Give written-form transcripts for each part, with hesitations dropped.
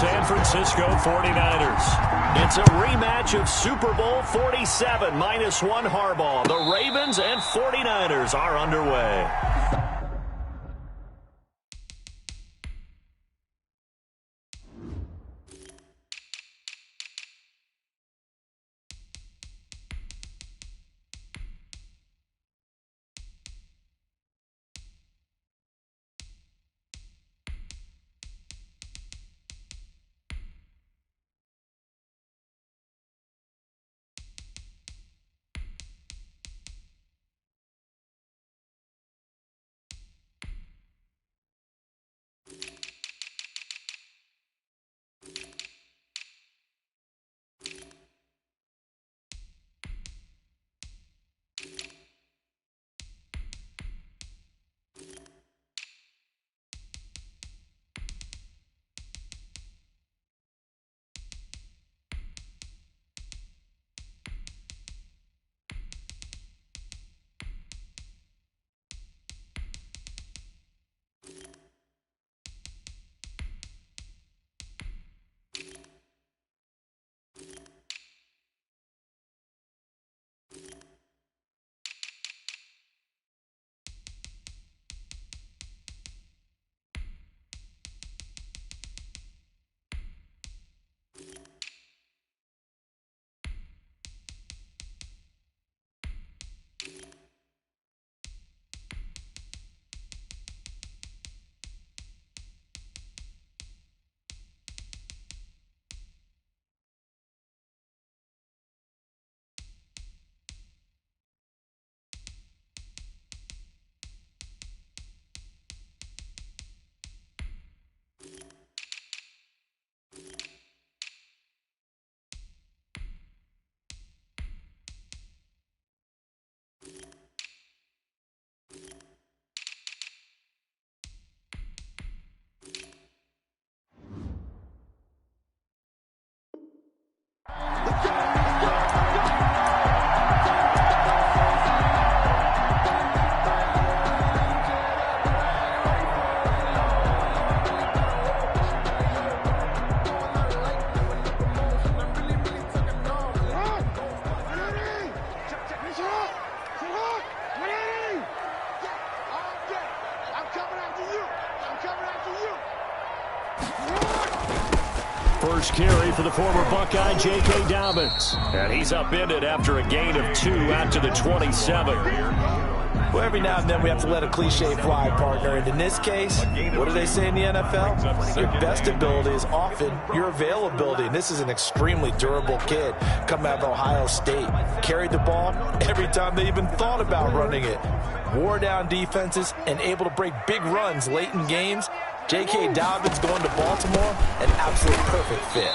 San Francisco 49ers. It's a rematch of Super Bowl 47, -1 Harbaugh. The Ravens and 49ers are underway. First carry for the former Buckeye, J.K. Dobbins. And he's upended after a gain of 2 out to the 27. Well, every now and then we have to let a cliche fly, partner. And in this case, what do they say in the NFL? Your best ability is often your availability. And this is an extremely durable kid coming out of Ohio State. Carried the ball every time they even thought about running it. Wore down defenses and able to break big runs late in games. J.K. Dobbins going to Baltimore, an absolute perfect fit.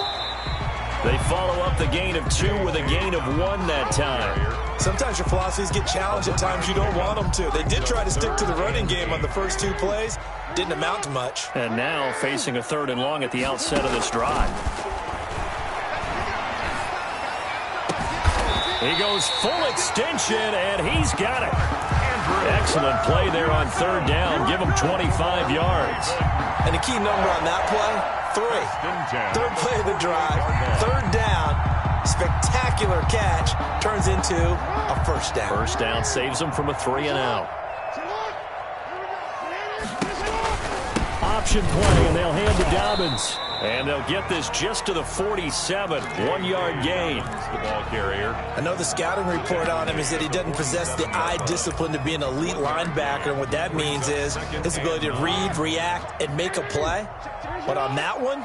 They follow up the gain of 2 with a gain of 1 that time. Sometimes your philosophies get challenged at times you don't want them to. They did try to stick to the running game on the first 2 plays. Didn't amount to much. And now facing a 3rd and long at the outset of this drive. He goes full extension, and he's got it. Excellent play there on 3rd down. Give him 25 yards. And the key number on that play, 3. 3rd play of the drive, 3rd down, spectacular catch, turns into a 1st down. 1st down saves him from a 3 and out. Option play, and they'll hand to Dobbins. And they'll get this just to the 47, 1-yard gain. The ball carrier. I know the scouting report on him is that he doesn't possess the eye discipline to be an elite linebacker. And what that means is his ability to read, react, and make a play. But on that one,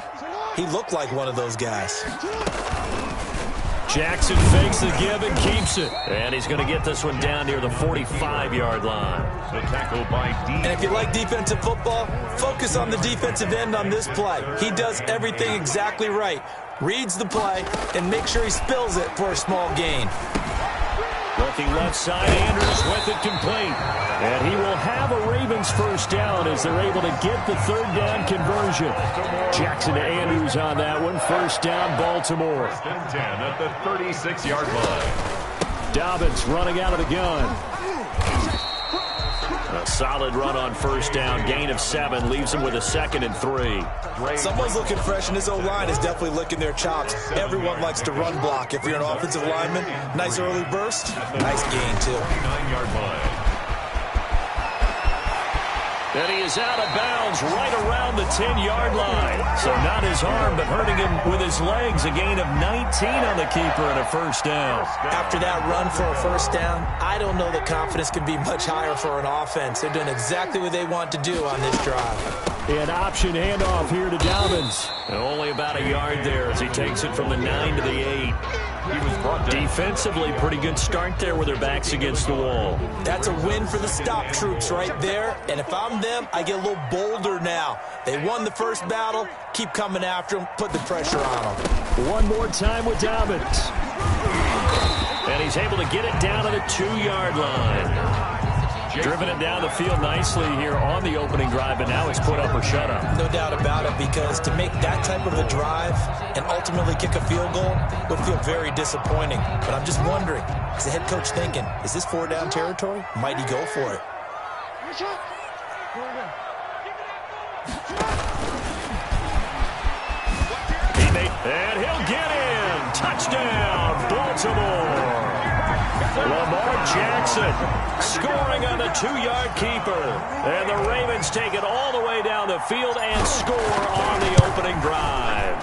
he looked like one of those guys. Jackson fakes the give and keeps it. And he's going to get this one down near the 45-yard line. The tackle by D. And if you like defensive football, focus on the defensive end on this play. He does everything exactly right. Reads the play and makes sure he spills it for a small gain. Looking left side, Andrews with it complete. And he will have a Ravens 1st down as they're able to get the 3rd down conversion. Jackson to Andrews on that one. 1st down, Baltimore. 10 at the 36-yard line. Dobbins running out of the gun. A solid run on first down. Gain of 7 leaves him with a 2nd and 3. Someone's looking fresh, and this O-line is definitely licking their chops. Everyone likes to run block. If you're an offensive lineman, nice early burst, nice gain, too. 9-yard line. And he is out of bounds right around the 10-yard line. So not his arm, but hurting him with his legs. A gain of 19 on the keeper and a first down. After that run for a first down, I don't know that confidence can be much higher for an offense. They're doing exactly what they want to do on this drive. An option handoff here to Dobbins. And only about a yard there as he takes it from the 9 to the 8. He was brought down. Defensively, pretty good start there with their backs against the wall. That's a win for the stop troops right there. And if I'm them, I get a little bolder now. They won the first battle. Keep coming after them. Put the pressure on them. One more time with Dobbins. And he's able to get it down to the 2-yard line. Driven it down the field nicely here on the opening drive, but now it's put up or shut up. No doubt about it, because to make that type of a drive and ultimately kick a field goal would feel very disappointing. But I'm just wondering, is the head coach thinking, is this 4-down territory? Might he go for it? And he'll get in. Touchdown, Baltimore. Lamar Jackson scoring on the 2-yard keeper. And the Ravens take it all the way down the field and score on the opening drive.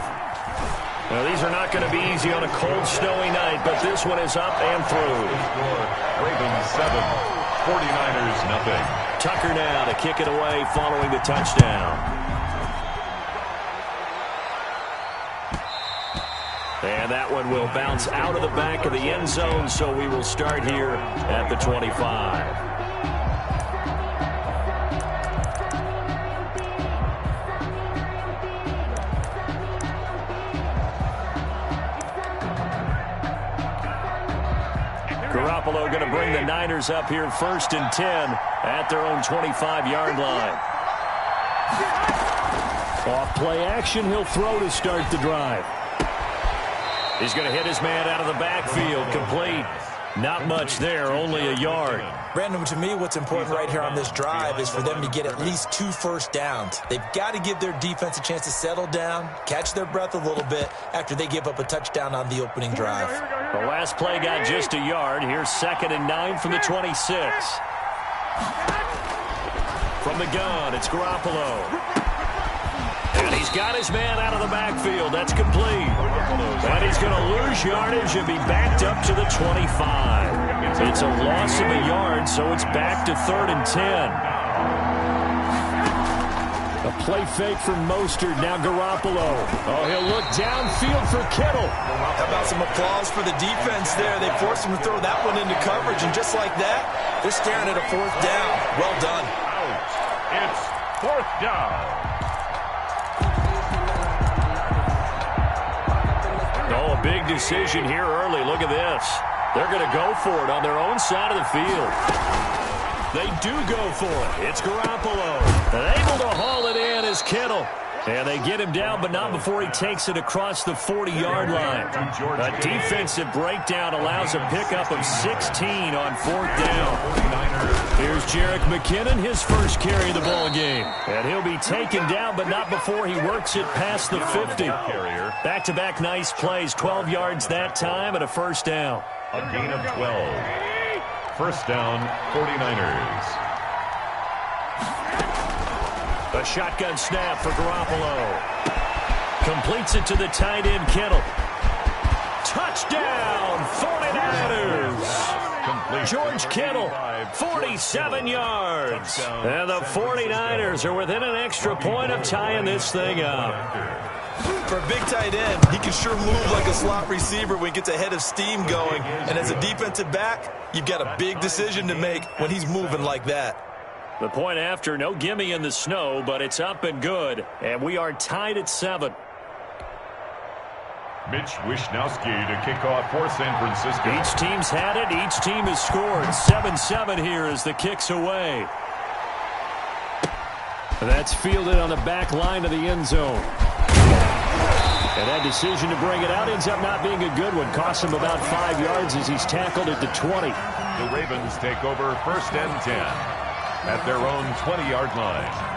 Now, these are not going to be easy on a cold, snowy night, but this one is up and through. Ravens 7, 49ers nothing. Tucker now to kick it away following the touchdown. And that one will bounce out of the back of the end zone, so we will start here at the 25. Garoppolo going to bring the Niners up here 1st and 10 at their own 25-yard line. Off play action, he'll throw to start the drive. He's going to hit his man out of the backfield. Complete. Not much there, only a yard. Brandon, to me, what's important right here on this drive is for them to get at least 2 first downs. They've got to give their defense a chance to settle down, catch their breath a little bit after they give up a touchdown on the opening drive. The last play got just a yard. Here's 2nd and 9 from the 26. From the gun, it's Garoppolo. And he's got his man out of the backfield. That's complete. And he's going to lose yardage and be backed up to the 25. It's a loss of a yard, so it's back to 3rd and 10. A play fake from Mostert. Now Garoppolo. Oh, he'll look downfield for Kittle. How about some applause for the defense there? They forced him to throw that one into coverage, and just like that, they're staring at a 4th down. Well done. It's 4th down. Oh, a big decision here early. Look at this. They're going to go for it on their own side of the field. They do go for it. It's Garoppolo. And able to haul it in is Kittle. And they get him down, but not before he takes it across the 40-yard line. A defensive breakdown allows a pickup of 16 on 4th down. Here's Jerick McKinnon, his first carry of the ball game. And he'll be taken down, but not before he works it past the 50. Back-to-back nice plays, 12 yards that time and a first down. A gain of 12. First down, 49ers. A shotgun snap for Garoppolo. Completes it to the tight end, Kittle. Touchdown, 49ers. George Kittle, 47 yards. And the 49ers are within an extra point of tying this thing up. For a big tight end, he can sure move like a slot receiver when he gets a head of steam going. And as a defensive back, you've got a big decision to make when he's moving like that. The point after, no gimme in the snow, but it's up and good. And we are tied at 7. Mitch Wishnowsky to kick off for San Francisco. Each team's had it. Each team has scored. 7-7 here as the kick's away. That's fielded on the back line of the end zone. And that decision to bring it out ends up not being a good one. Costs him about 5 yards as he's tackled at the 20. The Ravens take over 1st and 10. at their own 20-yard line.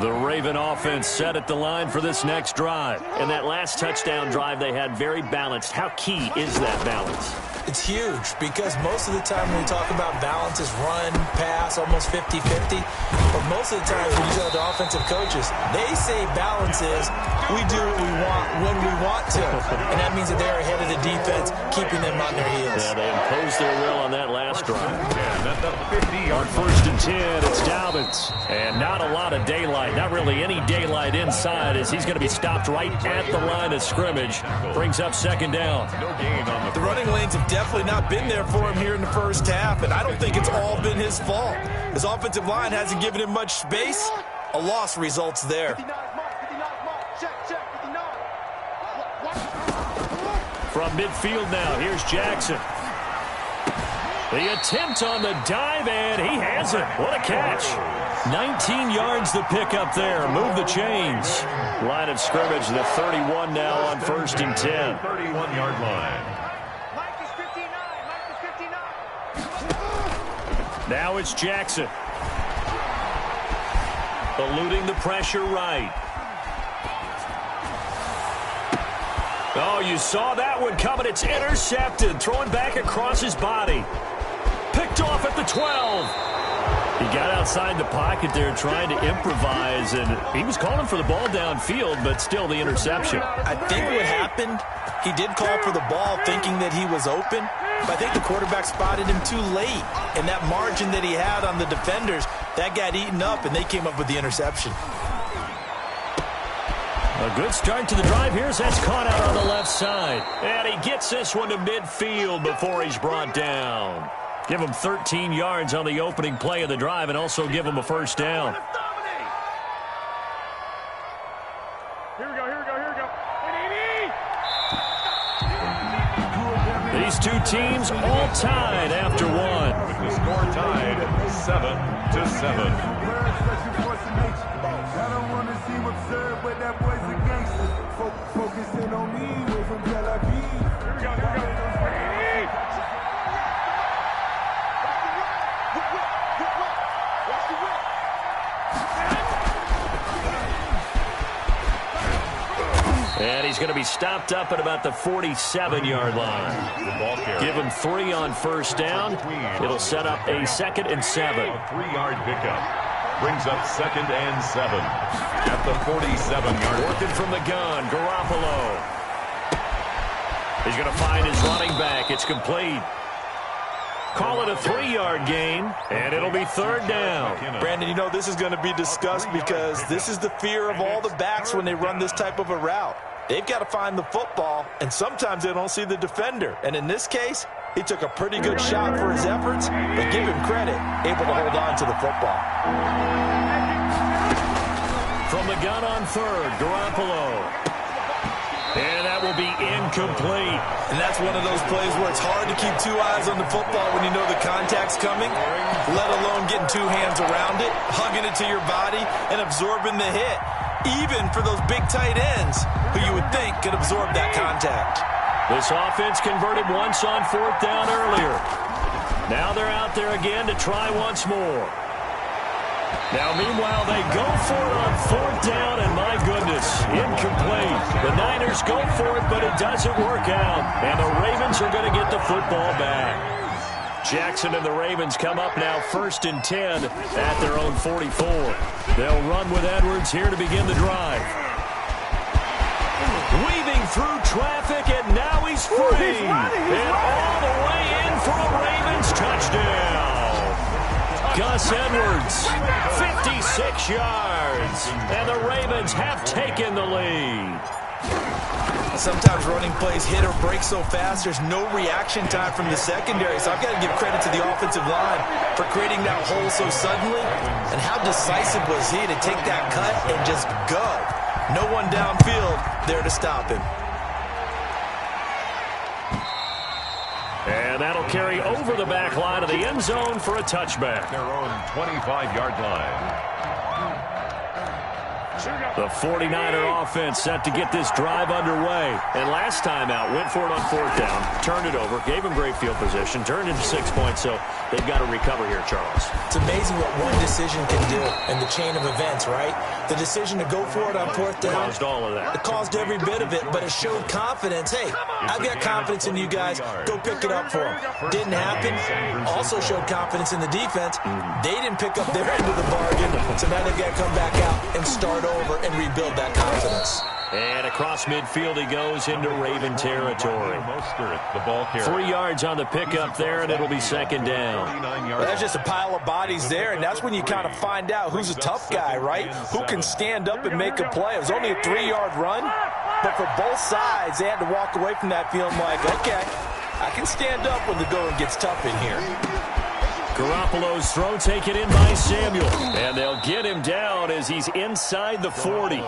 The Raven offense set at the line for this next drive. And that last touchdown drive they had very balanced. How key is that balance? It's huge because most of the time when we talk about balance is run, pass, almost 50-50. But most of the times when you go to offensive coaches, they say balance is we do what we want when we want to. And that means that they're ahead of the defense, keeping them on their heels. Yeah, they imposed their will on that last drive. And at the 50-yard On 1st and 10, it's Dobbins. And not a lot of daylight, not really any daylight inside, as he's going to be stopped right at the line of scrimmage. Brings up 2nd down. No gain on The running lanes have definitely not been there for him here in the first half, and I don't think it's all been his fault. His offensive line hasn't given him much space. A loss results there. From midfield now, here's Jackson. The attempt on the dive, and he has it. What a catch. 19 yards the pick up there. Move the chains. Line of scrimmage, the 31 now on 1st and 10. 31-yard line. Now it's Jackson. Eluding the pressure right. Oh, you saw that one coming. It's intercepted. Throwing back across his body. Picked off at the 12. He got outside the pocket there trying to improvise, and he was calling for the ball downfield, but still the interception. I think what happened, he did call for the ball thinking that he was open, but I think the quarterback spotted him too late. And that margin that he had on the defenders, that got eaten up, and they came up with the interception. A good start to the drive here as that's caught out on the left side. And he gets this one to midfield before he's brought down. Give him 13 yards on the opening play of the drive and also give him a 1st down. Here we go. These two teams all tied after one. With the score tied 7-7. And he's going to be stopped up at about the 47-yard line. Give him 3 on 1st down. It'll set up a 2nd and 7. A 3-yard pickup brings up 2nd and 7 at the 47-yard. Working from the gun, Garoppolo. He's going to find his running back. It's complete. Call it a 3-yard gain, and it'll be 3rd down. Brandon, you know this is going to be discussed because this is the fear of all the backs when they run this type of a route. They've got to find the football, and sometimes they don't see the defender. And in this case, he took a pretty good shot for his efforts, but give him credit, able to hold on to the football. From the gun on 3rd, Garoppolo. And that will be incomplete. And that's one of those plays where it's hard to keep 2 eyes on the football when you know the contact's coming, let alone getting 2 hands around it, hugging it to your body, and absorbing the hit, even for those big tight ends who you would think could absorb that contact. This offense converted once on 4th down earlier. Now they're out there again to try once more. Now, meanwhile, they go for it on 4th down, and my goodness, incomplete. The Niners go for it, but it doesn't work out. And the Ravens are going to get the football back. Jackson and the Ravens come up now 1st and 10 at their own 44. They'll run with Edwards here to begin the drive. Weaving through traffic, and now he's free. And all the way in for a Ravens touchdown. Gus Edwards, 56 yards, and the Ravens have taken the lead. Sometimes running plays hit or break so fast, there's no reaction time from the secondary. So I've got to give credit to the offensive line for creating that hole so suddenly. And how decisive was he to take that cut and just go? No one downfield there to stop him. And that'll carry over the back line of the end zone for a touchback. Their own 25-yard line. The 49er offense set to get this drive underway. And last time out, went for it on fourth down, turned it over, gave them great field position, turned into 6 points, so they've got to recover here, Charles. It's amazing what one decision can do in the chain of events, right? The decision to go for it on fourth down. Caused all of that. It caused every bit of it, but it showed confidence. Hey, I've got confidence in you guys. Go pick it up for them. Didn't happen. Also showed confidence in the defense. They didn't pick up their end of the bargain, so now they've got to come back out and start over and rebuild that confidence. And across midfield he goes into Raven territory. 3 yards on the pickup there, and it'll be second down. Well, that's just a pile of bodies there, and that's when you kind of find out who's a tough guy, right? Who can stand up and make a play. It was only a 3-yard run, but for both sides, they had to walk away from that feeling like, okay, I can stand up when the going gets tough in here. Garoppolo's throw taken in by Samuel. And they'll get him down as he's inside the 40.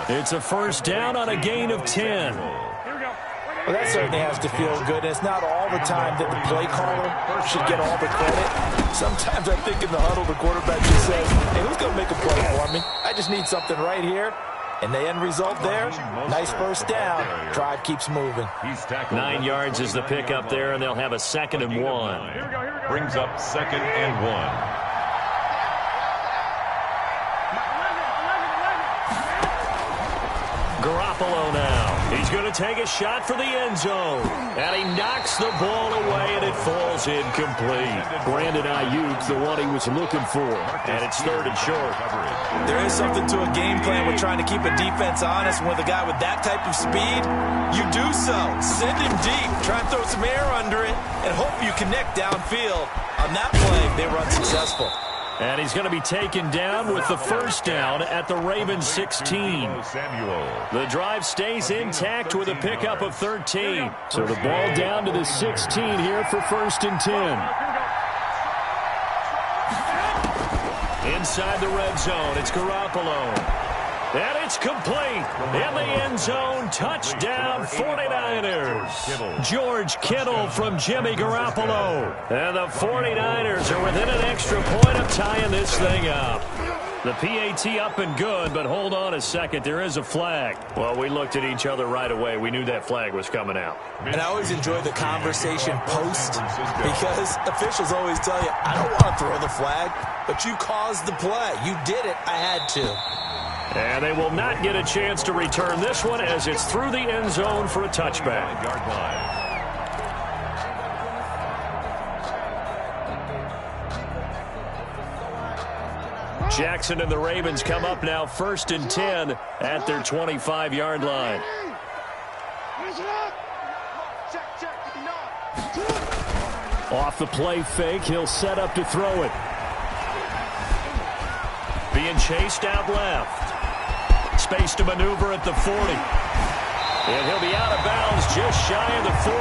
It's a first down on a gain of 10. Well, that certainly has to feel good. And it's not all the time that the play caller should get all the credit. Sometimes I think in the huddle, the quarterback just says, hey, who's going to make a play for me? I just need something right here. And the end result there, nice first down. Drive keeps moving. 9 yards is the pickup there, and they'll have a 2nd and 1. Brings up 2nd and 1. Garoppolo now. He's going to take a shot for the end zone. And he knocks the ball away, and it falls incomplete. Brandon Ayuk, the one he was looking for. And it's 3rd and short. There is something to a game plan with trying to keep a defense honest. With a guy with that type of speed, you do so. Send him deep. Try and throw some air under it, and hope you connect downfield. On that play, they were unsuccessful. And he's going to be taken down with the first down at the Ravens 16. The drive stays intact with a pickup of 13. So the ball down to the 16 here for 1st and 10. Inside the red zone, it's Garoppolo. And it's complete. In the end zone, touchdown 49ers. George Kittle from Jimmy Garoppolo. And the 49ers are within an extra point of tying this thing up. The PAT up and good, but hold on a second. There is a flag. Well, we looked at each other right away. We knew that flag was coming out. And I always enjoy the conversation post because officials always tell you, I don't want to throw the flag, but you caused the play. You did it. I had to. And they will not get a chance to return this one as it's through the end zone for a touchback. Jackson and the Ravens come up now 1st and 10 at their 25-yard line. Off the play fake, he'll set up to throw it. Being chased out left. Space to maneuver at the 40. And he'll be out of bounds just shy of the 40.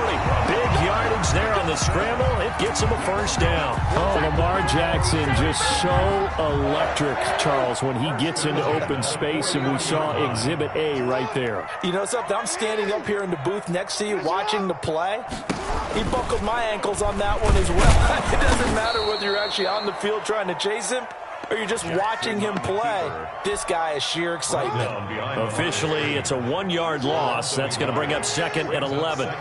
Big yardage there on the scramble. It gets him a first down. Oh, Lamar Jackson just so electric, Charles, when he gets into open space, and we saw Exhibit A right there. You know something? I'm standing up here in the booth next to you watching the play. He buckled my ankles on that one as well. It doesn't matter whether you're actually on the field trying to chase him or you're just watching him play. This guy is sheer excitement. Officially, it's a 1-yard loss. That's going to bring up 2nd and 11. On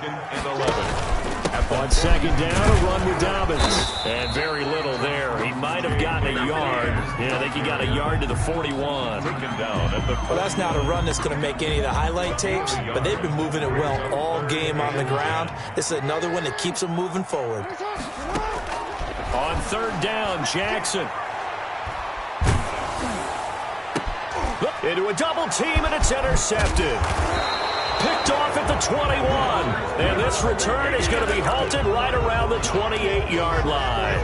2nd down, a run with Dobbins. And very little there. He might have gotten a yard. Yeah, I think he got a yard to the 41. Well, that's not a run that's going to make any of the highlight tapes, but they've been moving it well all game on the ground. This is another one that keeps them moving forward. On 3rd down, Jackson. Into a double team, and it's intercepted. Picked off at the 21. And this return is going to be halted right around the 28-yard line.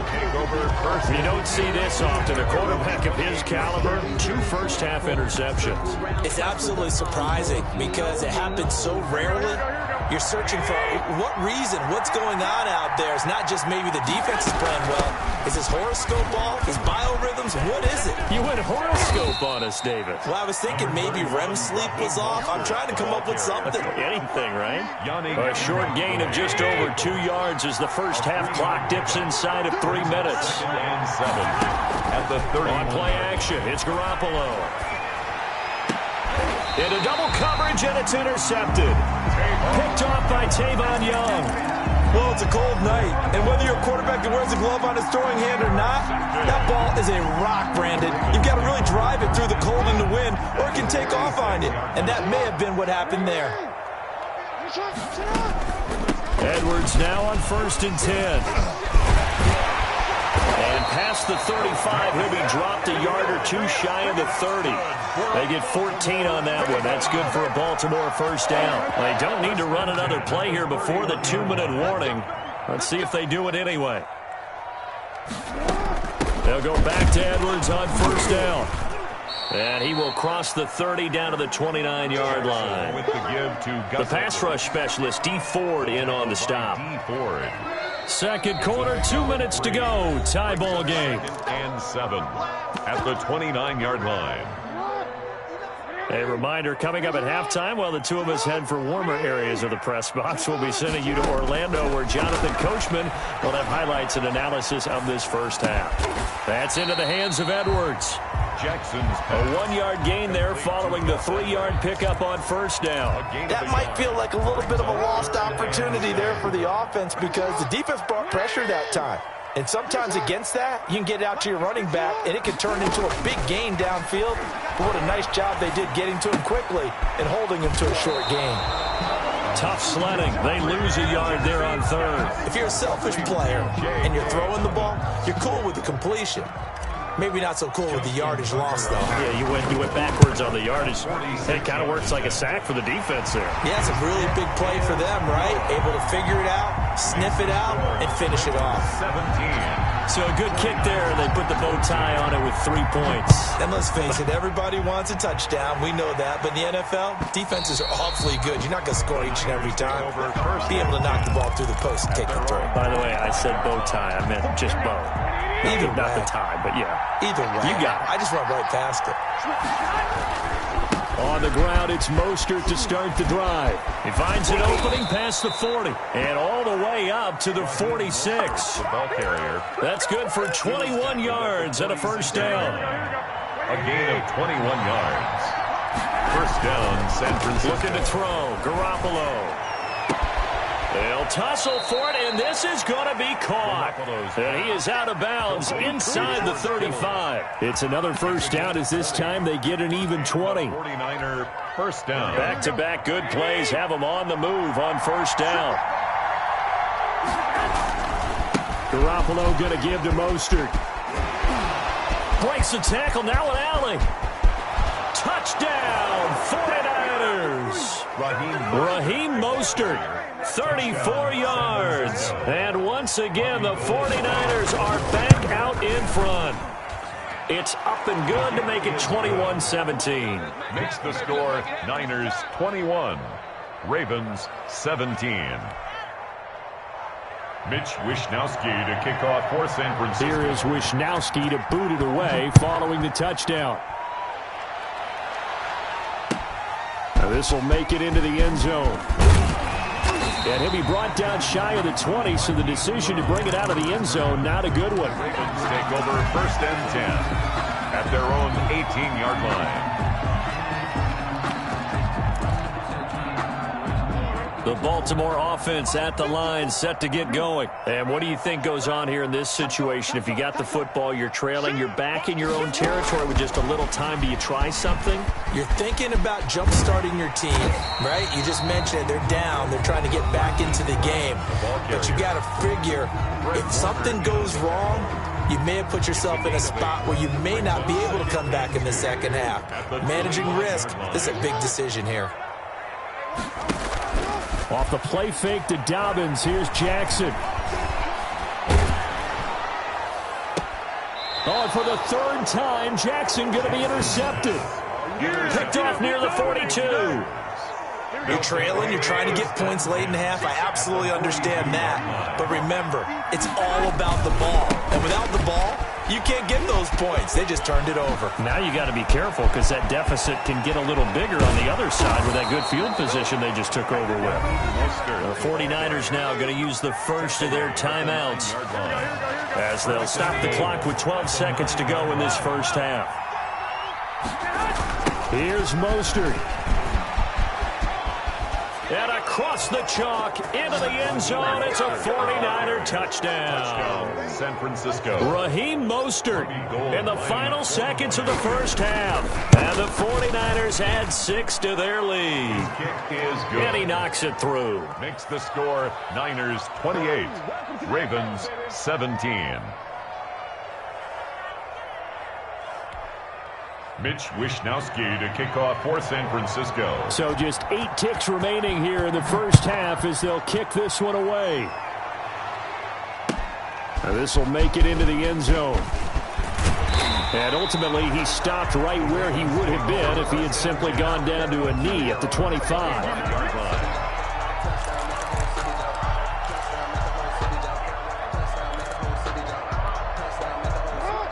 You don't see this often. A quarterback of his caliber, 2 first-half interceptions. It's absolutely surprising because it happens so rarely. You're searching for what reason, what's going on out there. It's not just maybe the defense is playing well. Is his horoscope off? His biorhythms? What is it? You went horoscope on us, David. Well, I was thinking maybe REM sleep was off. I'm trying to come up with something. Anything, right? A short gain of just over 2 yards as the first half clock dips inside of 3 minutes. At the 30. On play action, it's Garoppolo. Into double coverage, and it's intercepted. Picked off by Tavon Young. Well, it's a cold night, and whether you're a quarterback that wears a glove on his throwing hand or not, that ball is a rock, Brandon. You've got to really drive it through the cold and the wind, or it can take off on you, and that may have been what happened there. Edwards now on 1st and 10. And past the 35, he'll be dropped a yard or two shy of the 30. They get 14 on that one. That's good for a Baltimore first down. They don't need to run another play here before the 2-minute warning. Let's see if they do it anyway. They'll go back to Edwards on 1st down. And he will cross the 30 down to the 29-yard line. The pass rush specialist, D. Ford, in on the stop. Second quarter, 2 minutes to go. Tie ball game. And 7 at the 29-yard line. A reminder, coming up at halftime, while the two of us head for warmer areas of the press box, we'll be sending you to Orlando, where Jonathan Coachman will have highlights and analysis of this first half. That's into the hands of Edwards. Jackson's a 1-yard gain there following the 3-yard pickup on 1st down. That might feel like a little bit of a lost opportunity there for the offense because the defense brought pressure that time. And sometimes against that, you can get out to your running back, and it can turn into a big gain downfield. But what a nice job they did getting to him quickly and holding him to a short gain. Tough sledding. They lose a yard there on 3rd. If you're a selfish player and you're throwing the ball, you're cool with the completion. Maybe not so cool with the yardage loss, though. Yeah, you went backwards on the yardage. It kind of works like a sack for the defense there. Yeah, it's a really big play for them, right? Able to figure it out, sniff it out, and finish it off. 17. So a good kick there. They put the bow tie on it with 3 points. And let's face it, everybody wants a touchdown. We know that. But in the NFL, defenses are awfully good. You're not going to score each and every time. Be able to knock the ball through the post and take the throw. By the way, I said bow tie. I meant just bow. Either not way. the tie, but yeah. Either way. You got it. I just went right past it. On the ground, it's Mostert to start the drive. He finds an opening past the 40 and all the way up to the 46. The ball carrier. That's good for 21 yards and a first down. A gain of 21 yards. First down, San Francisco. Looking to throw. Garoppolo. They'll tussle for it, and this is going to be caught. And he is out of bounds inside the 35. It's another first down as this time they get an even 20. 49er first down. Back-to-back good plays have them on the move on first down. Garoppolo going to give to Mostert. Breaks the tackle, now an alley. Touchdown, 49ers. Raheem Mostert. 34 yards. And once again, the 49ers are back out in front. It's up and good to make it 21-17. Makes the score Niners 21, Ravens 17. Mitch Wishnowsky to kick off for San Francisco. Here is Wishnowsky to boot it away following the touchdown. Now this will make it into the end zone. And he'll be brought down shy of the 20, so the decision to bring it out of the end zone, not a good one. Ravens take over first and 10 at their own 18-yard line. The Baltimore offense at the line, set to get going. And what do you think goes on here in this situation? If you got the football, you're trailing, you're back in your own territory with just a little time. Do you try something? You're thinking about jump-starting your team, right? You just mentioned it. They're down. They're trying to get back into the game. But you got to figure, if something goes wrong, you may have put yourself in a spot where you may not be able to come back in the second half. Managing risk, this is a big decision here. Off the play fake to Dobbins, here's Jackson. Oh, and for the third time, Jackson going to be intercepted. Picked off near the 42. You're trailing, you're trying to get points late in the half. I absolutely understand that. But remember, it's all about the ball. And without the ball, you can't get those points. They just turned it over. Now you got to be careful because that deficit can get a little bigger on the other side with that good field position they just took over with. The 49ers now going to use the first of their timeouts as they'll stop the clock with 12 seconds to go in this first half. Here's Mostert. And across the chalk, into the end zone, it's a 49er touchdown. San Francisco. Raheem Mostert in the final seconds of the first half. And the 49ers add 6 to their lead. Kick is good. And he knocks it through. Makes the score Niners 28, Ravens 17. Mitch Wishnowsky to kick off for San Francisco. So just 8 ticks remaining here in the first half as they'll kick this one away. Now this will make it into the end zone. And ultimately he stopped right where he would have been if he had simply gone down to a knee at the 25.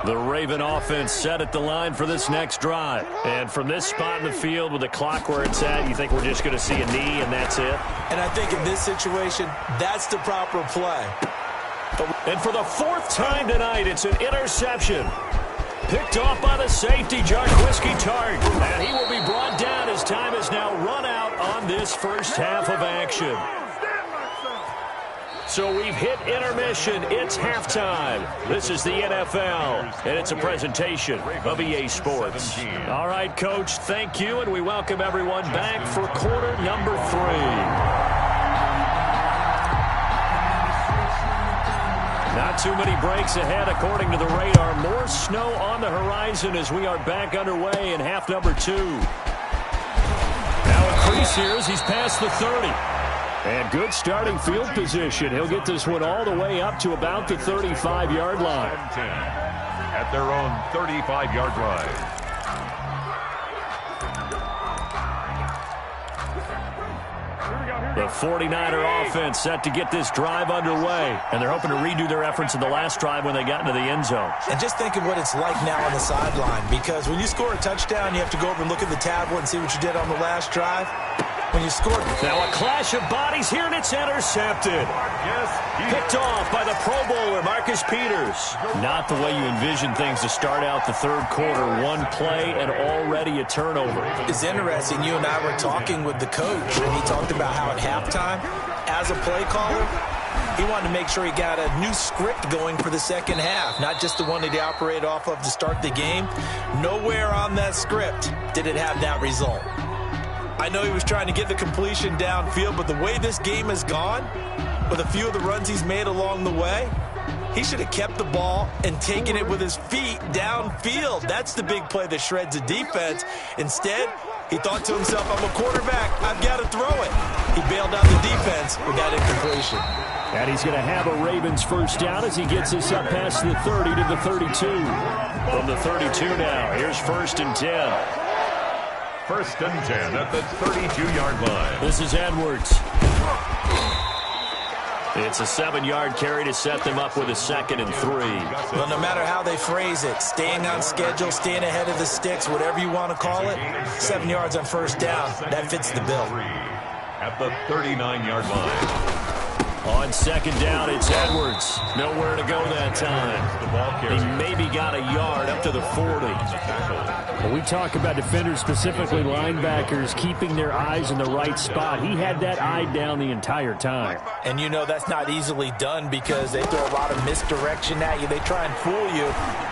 The Raven offense set at the line for this next drive. And from this spot in the field with the clock where it's at, you think we're just going to see a knee and that's it? And I think in this situation, that's the proper play. And for the 4th time tonight, it's an interception. Picked off by the safety, Jarquiski Tart. And he will be brought down as time is now run out on this first half of action. So we've hit intermission. It's halftime. This is the NFL, and it's a presentation of EA Sports. All right, Coach, thank you, and we welcome everyone back for quarter number 3. Not too many breaks ahead, according to the radar. More snow on the horizon as we are back underway in half number 2. Now increase here as he's past the 30. And good starting field position. He'll get this one all the way up to about the 35-yard line. At their own 35-yard line. The 49er offense set to get this drive underway. And they're hoping to redo their efforts in the last drive when they got into the end zone. And just think of what it's like now on the sideline. Because when you score a touchdown, you have to go over and look at the tablet and see what you did on the last drive. When you scored. Now a clash of bodies here, and it's intercepted. Picked off by the Pro Bowler, Marcus Peters. Not the way you envision things to start out the third quarter. One play and already a turnover. It's interesting. You and I were talking with the coach, and he talked about how at halftime, as a play caller, he wanted to make sure he got a new script going for the second half, not just the one that he operated off of to start the game. Nowhere on that script did it have that result. I know he was trying to get the completion downfield, but the way this game has gone, with a few of the runs he's made along the way, he should have kept the ball and taken it with his feet downfield. That's the big play that shreds the defense. Instead, he thought to himself, I'm a quarterback, I've got to throw it. He bailed out the defense with that incompletion. And he's going to have a Ravens first down as he gets this up past the 30 to the 32. From the 32 now, here's 1st and 10. 1st and 10 at the 32-yard line. This is Edwards. It's a 7-yard carry to set them up with a 2nd and 3. Well, no matter how they phrase it, staying on schedule, staying ahead of the sticks, whatever you want to call it, 7 yards on 1st down, that fits the bill. At the 39-yard line. On 2nd down, it's Edwards. Nowhere to go that time. He maybe got a yard up to the 40. When we talk about defenders, specifically linebackers, keeping their eyes in the right spot, he had that eye down the entire time. And you know that's not easily done because they throw a lot of misdirection at you. They try and fool you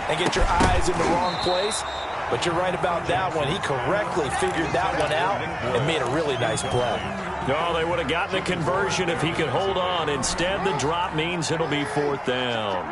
and get your eyes in the wrong place. But you're right about that one. He correctly figured that one out and made a really nice play. No, they would have gotten the conversion if he could hold on. Instead, the drop means it'll be 4th down.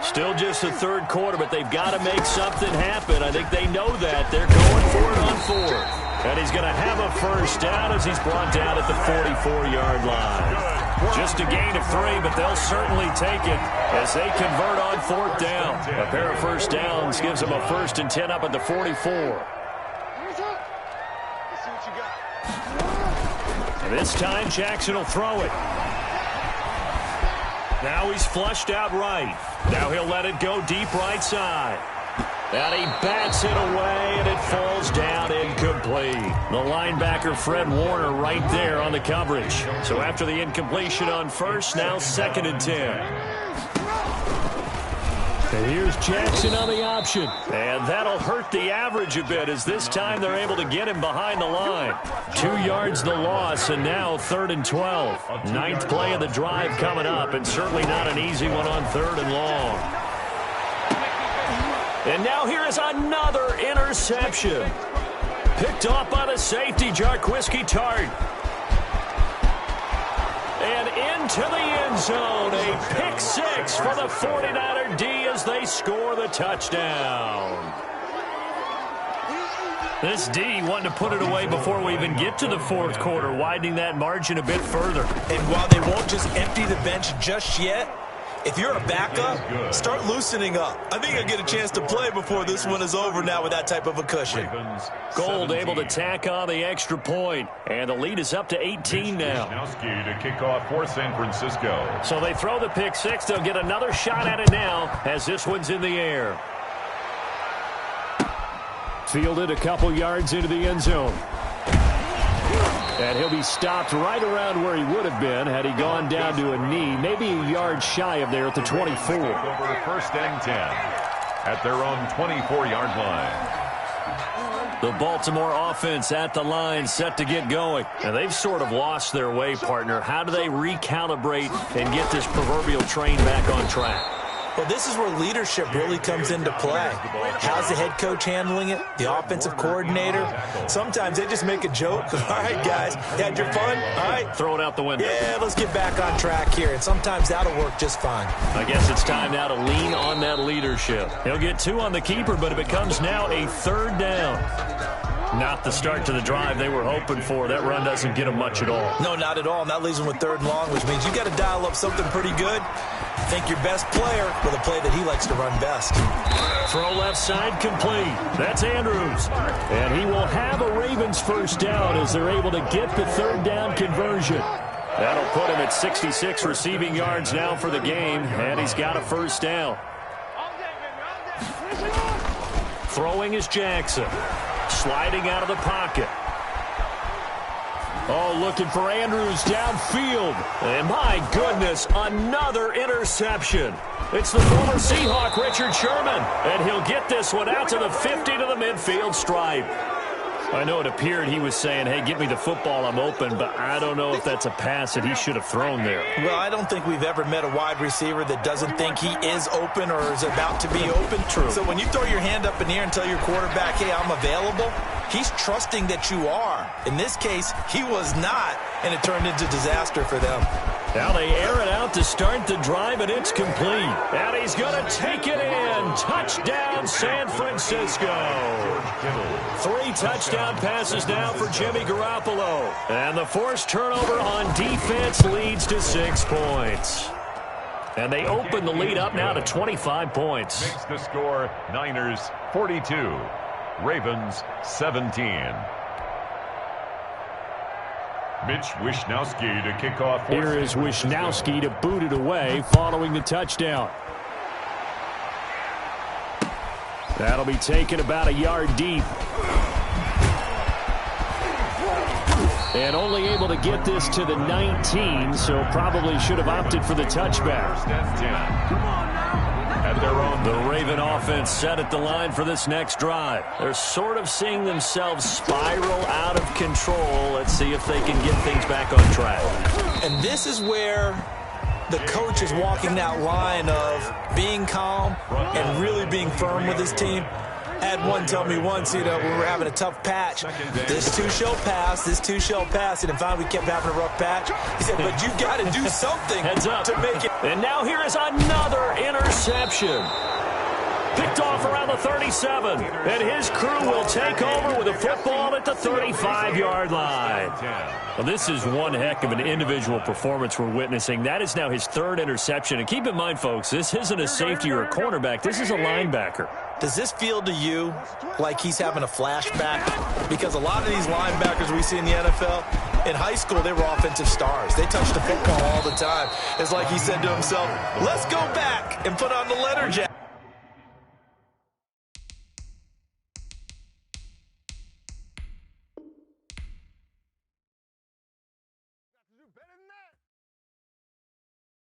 Still just the third quarter, but they've got to make something happen. I think they know that. They're going for it on 4th. And he's going to have a first down as he's brought down at the 44-yard line. Just a gain of 3, but they'll certainly take it as they convert on 4th down. A pair of first downs gives them a 1st and 10 up at the 44. This time, Jackson will throw it. Now he's flushed out right. Now he'll let it go deep right side. And he bats it away, and it falls down incomplete. The linebacker, Fred Warner, right there on the coverage. So after the incompletion on 1st, now 2nd and 10. And here's Jackson on the option. And that'll hurt the average a bit as this time they're able to get him behind the line. 2 yards the loss, and now 3rd and 12. Ninth play of the drive coming up, and certainly not an easy one on 3rd and long. And now here is another interception. Picked off by the safety, Jarquiski Tart. And into the end zone, a pick 6 for the 49er D as they score the touchdown. This D wanting to put it away before we even get to the 4th quarter, widening that margin a bit further. And while they won't just empty the bench just yet, if you're a backup, start loosening up. I think I'll get a chance to play before this one is over now with that type of a cushion. Gold able to tack on the extra point, and the lead is up to 18 now. To kick off for San Francisco. So they throw the pick 6. They'll get another shot at it now as this one's in the air. Fielded a couple yards into the end zone. And he'll be stopped right around where he would have been had he gone down to a knee, maybe a yard shy of there at the 24. Over 1st and 10 at their own 24-yard line. The Baltimore offense at the line, set to get going. And they've sort of lost their way, partner. How do they recalibrate and get this proverbial train back on track? Well, this is where leadership really comes into play. How's the head coach handling it? The offensive coordinator? Sometimes they just make a joke. All right, guys, you had your fun? All right. Throw it out the window. Yeah, let's get back on track here. And sometimes that'll work just fine. I guess it's time now to lean on that leadership. He'll get 2 on the keeper, but it becomes now a 3rd down. Not the start to the drive they were hoping for. That run doesn't get them much at all. No, not at all. And that leaves them with 3rd and long, which means you got to dial up something pretty good. Think your best player with a play that he likes to run best. Throw left side complete. That's Andrews. And he will have a Ravens 1st down as they're able to get the 3rd down conversion. That'll put him at 66 receiving yards now for the game, and he's got a 1st down. Throwing is Jackson. Sliding out of the pocket. Oh, looking for Andrews downfield. And my goodness, another interception. It's the former Seahawk, Richard Sherman. And he'll get this one out to the 50 to the midfield stripe. I know it appeared he was saying, hey, give me the football, I'm open, but I don't know if that's a pass that he should have thrown there. Well, I don't think we've ever met a wide receiver that doesn't think he is open or is about to be open. True. So when you throw your hand up in the air and tell your quarterback, hey, I'm available, he's trusting that you are. In this case, he was not, and it turned into disaster for them. Now they air it out to start the drive, and it's complete. And he's going to take it in. Touchdown, San Francisco. 3 touchdown passes now for Jimmy Garoppolo. And the forced turnover on defense leads to 6 points. And they open the lead up now to 25 points. Makes the score Niners 42, Ravens 17. Mitch Wishnowsky to kick off. Here is Wishnowsky to boot it away following the touchdown. That'll be taken about a yard deep. And only able to get this to the 19, so probably should have opted for the touchback. At their own. The Raven offense set at the line for this next drive. They're sort of seeing themselves spiral out of control. Let's see if they can get things back on track. And this is where the coach is walking that line of being calm and really being firm with his team. I had one tell me once, we were having a tough patch. This too shall pass, this too shall pass. And finally we kept having a rough patch. He said, but you got to do something to make it. And now here is another interception. Picked off around the 37. And his crew will take over with a football at the 35-yard line. Well, this is one heck of an individual performance we're witnessing. That is now his 3rd interception. And keep in mind, folks, this isn't a safety or a cornerback. This is a linebacker. Does this feel to you like he's having a flashback? Because a lot of these linebackers we see in the NFL, in high school, they were offensive stars. They touched the football all the time. It's like he said to himself, let's go back and put on the letter jacket.